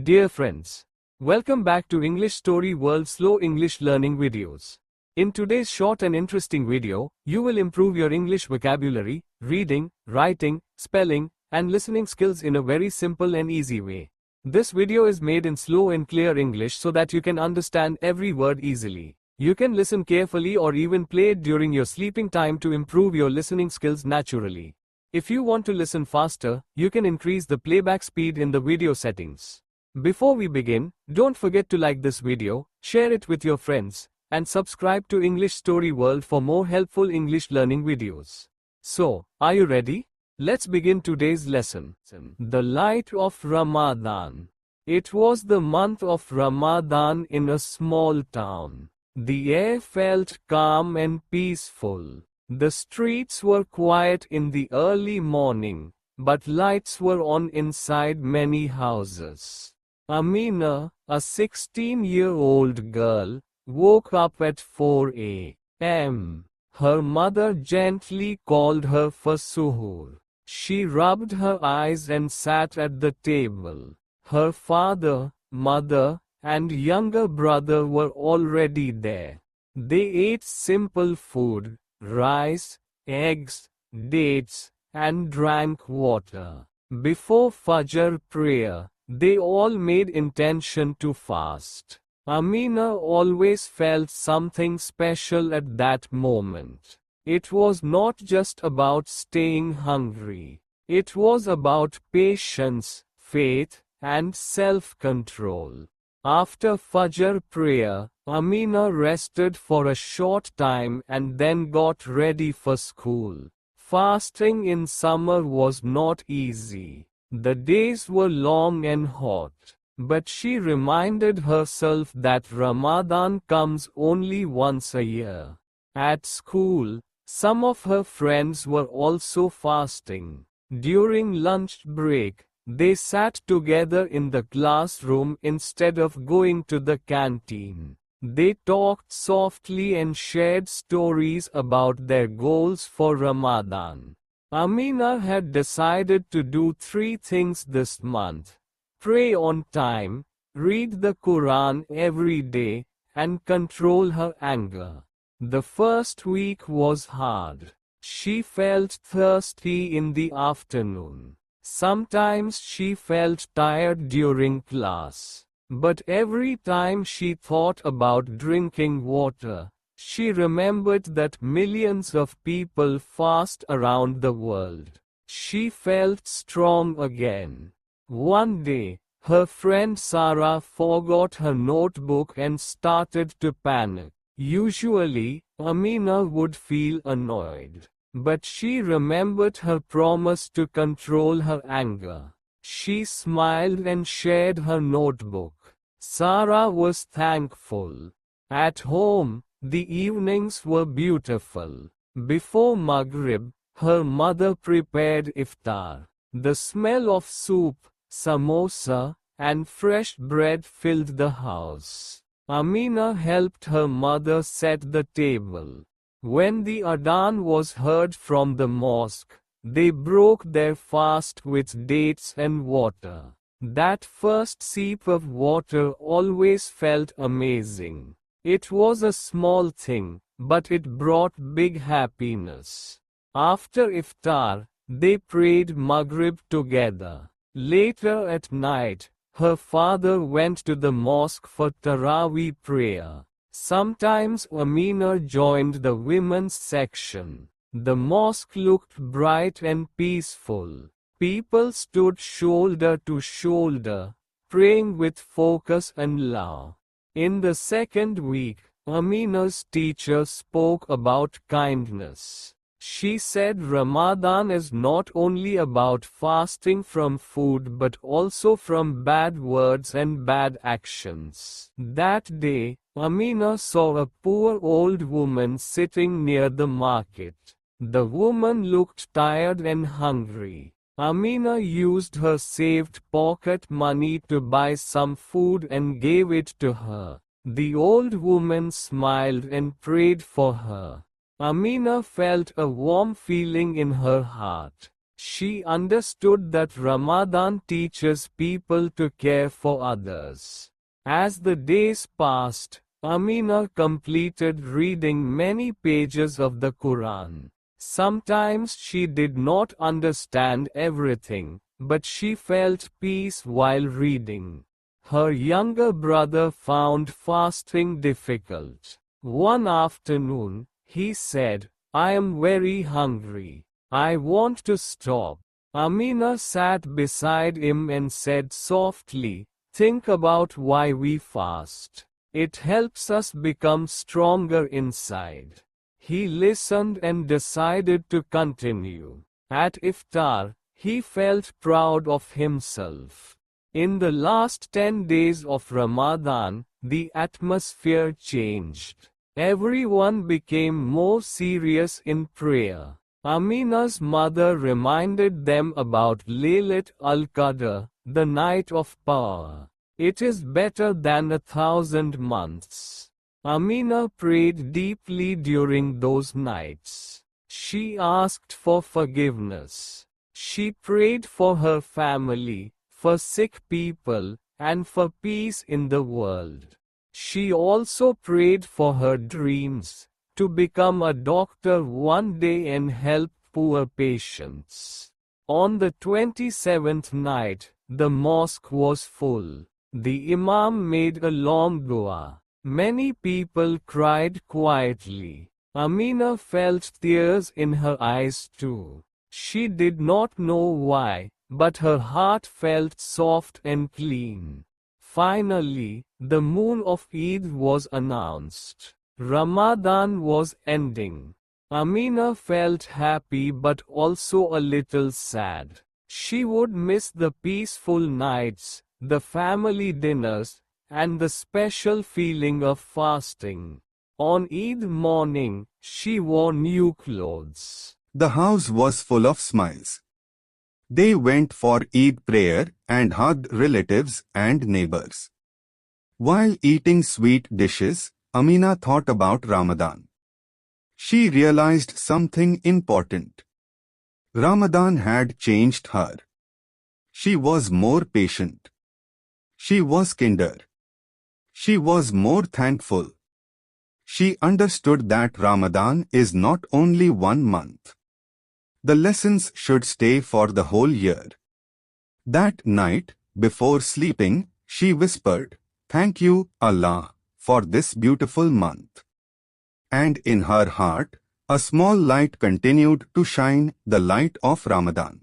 Dear friends, welcome back to English Story World Slow English Learning Videos. In today's short and interesting video, you will improve your English vocabulary, reading, writing, spelling, and listening skills in a very simple and easy way. This video is made in slow and clear English so that you can understand every word easily. You can listen carefully or even play it during your sleeping time to improve your listening skills naturally. If you want to listen faster, you can increase the playback speed in the video settings. Before we begin, don't forget to like this video, share it with your friends, and subscribe to English Story World for more helpful English learning videos. So, are you ready? Let's begin today's lesson. The Light of Ramadan. It was the month of Ramadan in a small town. The air felt calm and peaceful. The streets were quiet in the early morning, but lights were on inside many houses. Amina, a 16-year-old girl, woke up at 4 a.m. Her mother gently called her for suhoor. She rubbed her eyes and sat at the table. Her father, mother, and younger brother were already there. They ate simple food, rice, eggs, dates, and drank water. Before Fajr prayer, they all made intention to fast. Amina always felt something special at that moment. It was not just about staying hungry. It was about patience, faith, and self-control. After Fajr prayer, Amina rested for a short time and then got ready for school. Fasting in summer was not easy. The days were long and hot, but she reminded herself that Ramadan comes only once a year. At school, some of her friends were also fasting. During lunch break, they sat together in the classroom instead of going to the canteen. They talked softly and shared stories about their goals for Ramadan. Amina had decided to do 3 things this month: pray on time, read the Quran every day, and control her anger. The first week was hard. She felt thirsty in the afternoon. Sometimes she felt tired during class. But every time she thought about drinking water, she remembered that millions of people fast around the world. She felt strong again. One day, her friend Sarah forgot her notebook and started to panic. Usually, Amina would feel annoyed. But she remembered her promise to control her anger. She smiled and shared her notebook. Sarah was thankful. At home, the evenings were beautiful. Before Maghrib, her mother prepared iftar. The smell of soup, samosa, and fresh bread filled the house. Amina helped her mother set the table. When the adhan was heard from the mosque, they broke their fast with dates and water. That first sip of water always felt amazing. It was a small thing, but it brought big happiness. After iftar, they prayed Maghrib together. Later at night, her father went to the mosque for Taraweeh prayer. Sometimes Amina joined the women's section. The mosque looked bright and peaceful. People stood shoulder to shoulder, praying with focus and love. In the second week, Amina's teacher spoke about kindness. She said Ramadan is not only about fasting from food but also from bad words and bad actions. That day, Amina saw a poor old woman sitting near the market. The woman looked tired and hungry. Amina used her saved pocket money to buy some food and gave it to her. The old woman smiled and prayed for her. Amina felt a warm feeling in her heart. She understood that Ramadan teaches people to care for others. As the days passed, Amina completed reading many pages of the Quran. Sometimes she did not understand everything, but she felt peace while reading. Her younger brother found fasting difficult. One afternoon, he said, "I am very hungry. I want to stop." Amina sat beside him and said softly, "Think about why we fast. It helps us become stronger inside." He listened and decided to continue. At iftar, he felt proud of himself. In the last 10 days of Ramadan, the atmosphere changed. Everyone became more serious in prayer. Amina's mother reminded them about Laylat al-Qadr, the night of power. It is better than 1,000 months. Amina prayed deeply during those nights. She asked for forgiveness. She prayed for her family, for sick people, and for peace in the world. She also prayed for her dreams, to become a doctor one day and help poor patients. On the 27th night, the mosque was full. The Imam made a long dua. Many people cried quietly. Amina felt tears in her eyes too. She did not know why, but her heart felt soft and clean. Finally, the moon of Eid was announced. Ramadan was ending. Amina felt happy but also a little sad. She would miss the peaceful nights, the family dinners, and the special feeling of fasting. On Eid morning, she wore new clothes. The house was full of smiles. They went for Eid prayer and hugged relatives and neighbors. While eating sweet dishes, Amina thought about Ramadan. She realized something important. Ramadan had changed her. She was more patient. She was kinder. She was more thankful. She understood that Ramadan is not only one month. The lessons should stay for the whole year. That night, before sleeping, she whispered, "Thank you, Allah, for this beautiful month." And in her heart, a small light continued to shine, the light of Ramadan.